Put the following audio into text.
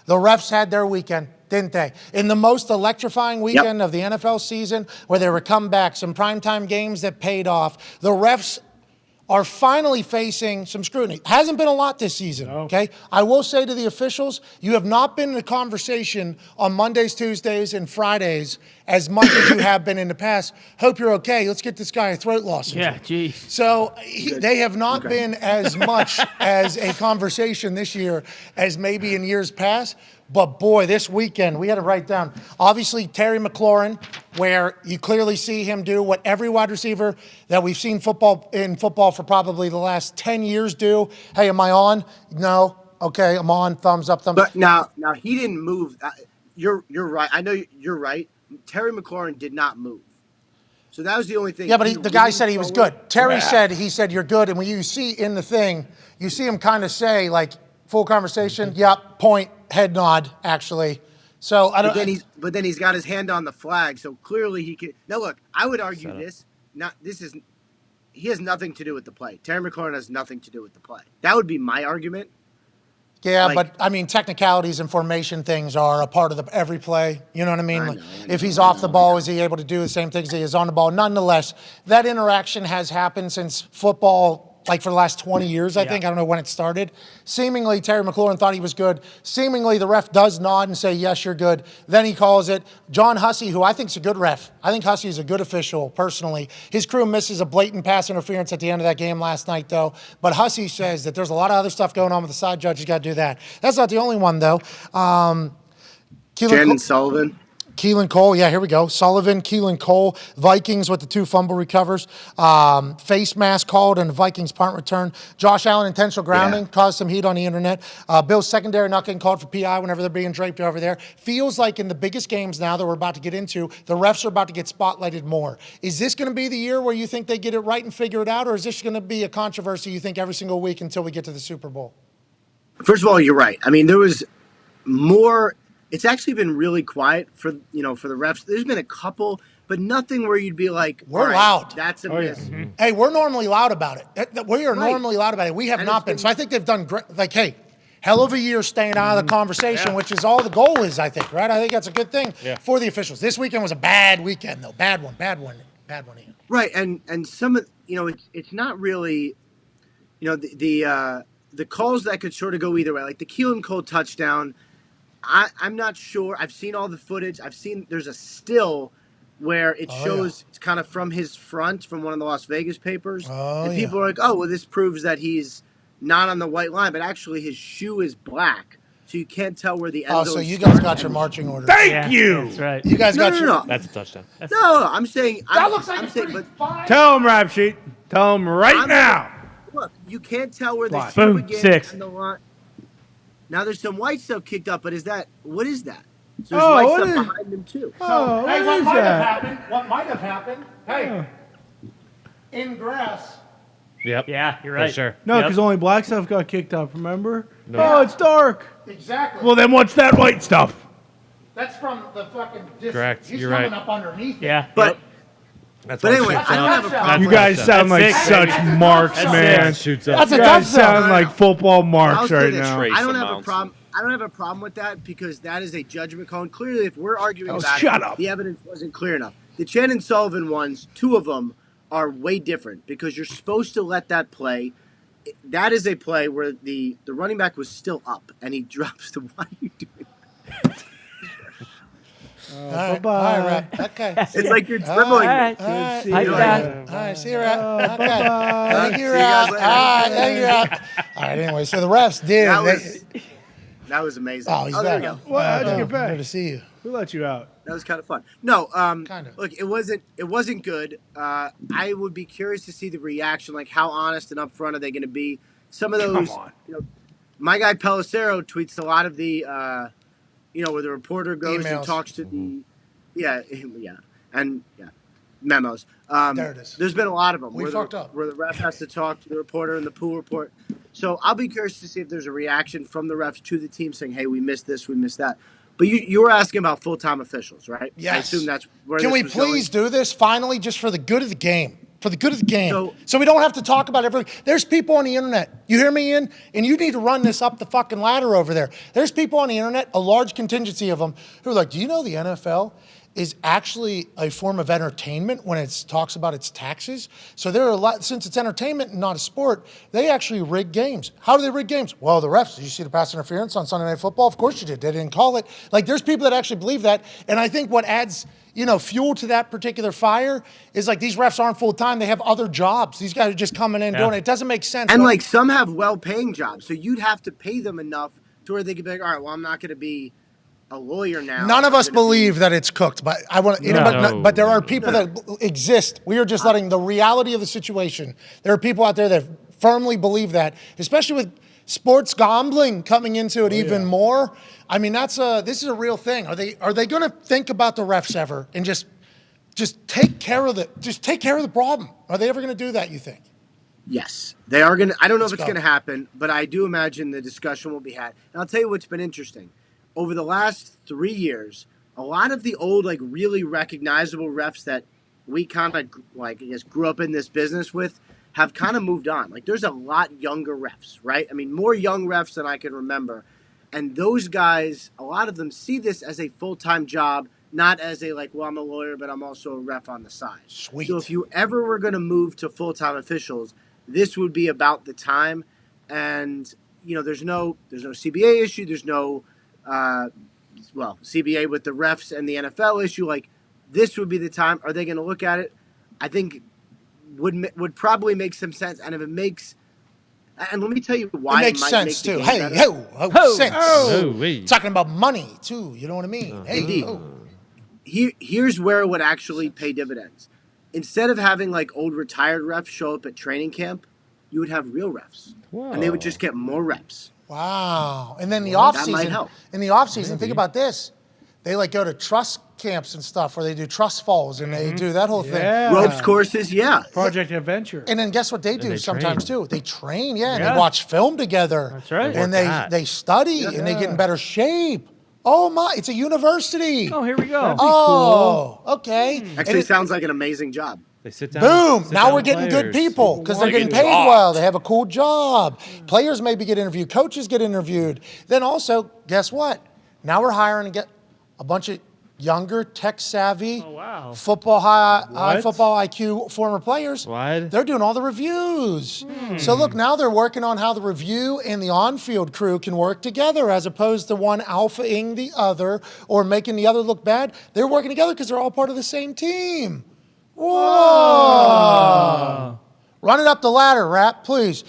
The refs had their weekend, didn't they? In the most electrifying weekend of the NFL season, where there were comebacks, some primetime games that paid off, the refs are finally facing some scrutiny. Hasn't been a lot this season, okay? I will say to the officials, you have not been in a conversation on Mondays, Tuesdays, and Fridays as much as you have been in the past. Hope you're okay. Let's get this guy a throat lozenge. Yeah, geez. So they have not been as much as a conversation this year as maybe in years past. But boy, this weekend, we had to write down. Obviously, Terry McLaurin, where you clearly see him do what every wide receiver that we've seen in football for probably the last 10 years do. Hey, am I on? No. Okay, I'm on. Thumbs up, thumbs. But now he didn't move. You're right. I know you're right. Terry McLaurin did not move. So that was the only thing. Yeah, but the guy said he was good. Terry said you're good. And when you see in the thing, you see him kind of say, like, full conversation, yep, point, head nod, actually. So I don't. But then he's got his hand on the flag, so clearly he can. Now look, I would argue he has nothing to do with the play. Terry McLaurin has nothing to do with the play. That would be my argument. Yeah, but I mean, technicalities and formation things are a part of every play. You know what I mean? I know, if he's off the ball, is he able to do the same things he is on the ball? Nonetheless, that interaction has happened since football. Like for the last 20 years, I think. I don't know when it started. Seemingly, Terry McLaurin thought he was good. Seemingly, the ref does nod and say, yes, you're good. Then he calls it. John Hussey, who I think is a good ref. I think Hussey is a good official, personally. His crew misses a blatant pass interference at the end of that game last night, though. But Hussey says that there's a lot of other stuff going on with the side judge. You got to do that. That's not the only one, though. Shannon Sullivan. Keelan Cole, yeah, here we go. Sullivan, Keelan Cole, Vikings with the 2 fumble recovers. Face mask called and the Vikings punt return. Josh Allen, intentional grounding, caused some heat on the internet. Bill's secondary not getting called for PI whenever they're being draped over there. Feels like in the biggest games now that we're about to get into, the refs are about to get spotlighted more. Is this going to be the year where you think they get it right and figure it out, or is this going to be a controversy you think every single week until we get to the Super Bowl? First of all, you're right. I mean, there was more. It's actually been really quiet for the refs. There's been a couple, but nothing where you'd be like, we're loud. That's a miss. Yeah. Mm-hmm. Hey, we're normally loud about it. We are normally loud about it. We have not been. So I think they've done great. Like, hey, hell of a year staying out of the conversation, which is all the goal is, I think, right? I think that's a good thing for the officials. This weekend was a bad weekend, though. Bad one. Ian. Right, and some of it's not really, the calls that could sort of go either way, like the Keelan Cole touchdown. I'm not sure. I've seen all the footage. There's a still where it shows it's kind of from his front from one of the Las Vegas papers. And people are like, oh, well, this proves that he's not on the white line, but actually his shoe is black. So you can't tell where the end zone so you guys got your marching orders. Thank you. That's right. You guys got your... No. That's a touchdown. No, I'm saying... That looks like it's fine. Tell him, Rap Sheet. Tell him right now. Look, you can't tell where the Boom, shoe begins 6. and the line. Now there's some white stuff kicked up, but what is that? So there's white stuff behind him too. Oh, hey, what might have happened? Hey, in grass. Yep. Yeah, you're right. For sure. No, because only black stuff got kicked up, remember? No. Oh, it's dark. Exactly. Well, then what's that white stuff? That's from the fucking distance. Correct. He's You're coming right. up underneath it. Yeah. But That's but anyway, I don't have a problem. You guys sound like That's such six. marks, That's man. Shoots That's up. a You guys touchdown. sound like football I'll marks say right this. now. I don't have a problem. I don't have a problem with that because that is a judgment call. And clearly, if we're arguing about shut it, up. the evidence wasn't clear enough. The Shannon Sullivan ones, 2 of them, are way different because you're supposed to let that play. That is a play where the running back was still up and he drops the. Why are you doing that? Bye-bye. Okay. It's like you're dribbling. All right. See How you you later. All right, see you, Rat. Okay. Bye-bye. Thank you, See you Rat. guys later. All right, thank you, Rat. All right, anyway, so the refs did. That was amazing. Oh, he's there back. we go. What? How'd you get Good back? to see you. Who let you out? That was kind of fun. No, Kind of. look, it wasn't good. I would be curious to see the reaction, like how honest and upfront are they going to be? Some of those, Come on. My guy Pelissero tweets a lot of the, where the reporter goes and Emails. talks to the, memos. There it is. There's been a lot of them. We where fucked the, up. Where the ref has to talk to the reporter in the pool report. So I'll be curious to see if there's a reaction from the refs to the team saying, hey, we missed this, we missed that. But you were asking about full-time officials, right? Yes. I assume that's where Can this we was please going. do this finally just for the good of the game? for the good of the game. So- So we don't have to talk about everything. There's people on the internet. You hear me, Ian? And you need to run this up the fucking ladder over there. There's people on the internet, a large contingency of them, who are like, do you know the NFL is actually a form of entertainment when it talks about its taxes? So there are a lot, since it's entertainment and not a sport, they actually rig games. How do they rig games? Well, the refs, did you see the pass interference on Sunday Night Football? Of course you did. They didn't call it. Like, there's people that actually believe that. And I think what adds, fuel to that particular fire is like these refs aren't full time. They have other jobs. These guys are just coming in doing it. It doesn't make sense. And like some have well-paying jobs, so you'd have to pay them enough to where they could be like, all right, well, I'm not going to be a lawyer now. None of us believe that it's cooked, but I want No. but there are people that exist. We are just letting the reality of the situation. There are people out there that firmly believe that, especially with sports gambling coming into it even more. I mean, this is a real thing. Are they going to think about the refs ever and just take care of the problem? Are they ever going to do that, you think? Yes, they are going to. I don't know if it's go. going to happen, but I do imagine the discussion will be had. And I'll tell you what's been interesting. Over the last 3 years, a lot of the old, like, really recognizable refs that we kind of, like, I guess, grew up in this business with have kind of moved on. Like, there's a lot younger refs, right? I mean, more young refs than I can remember. And those guys, a lot of them see this as a full-time job, not as a, like, well, I'm a lawyer, but I'm also a ref on the side. Sweet. So if you ever were going to move to full-time officials, this would be about the time. And, there's no CBA issue. There's no, CBA with the refs and the NFL issue. Like, this would be the time. Are they going to look at it? I think would probably make some sense. And if it makes, and let me tell you why It makes might sense make the too. game Hey, better. sense. Oh, wait. Talking about money too. You know what I mean? Hey, Indeed. oh. Here's where it would actually pay dividends. Instead of having like old retired refs show up at training camp, you would have real refs, and they would just get more reps. Wow. And then the off That might season. help. In the off season, think about this. They like go to trust camps and stuff where they do trust falls and they do that whole Yeah. thing. Ropes courses, yeah. Project Adventure. And then guess what they do they sometimes train. too? They train, and Yeah. they watch film together. That's right. And Work out. they study and they get in better shape. Oh my, it's a university. Oh, here we go. Oh, okay. Actually, And it- sounds like an amazing job. They sit down. boom, sit now down we're getting good players. people because they're getting paid well. They have a cool job. Players maybe get interviewed. Coaches get interviewed. Then also, guess what? Now we're hiring to get a bunch of younger, tech-savvy, wow. football high What? football IQ former players. What? They're doing all the reviews. So look, now they're working on how the review and the on-field crew can work together as opposed to one alphaing the other or making the other look bad. They're working together because they're all part of the same team. Whoa. Run it up the ladder, Rap, please.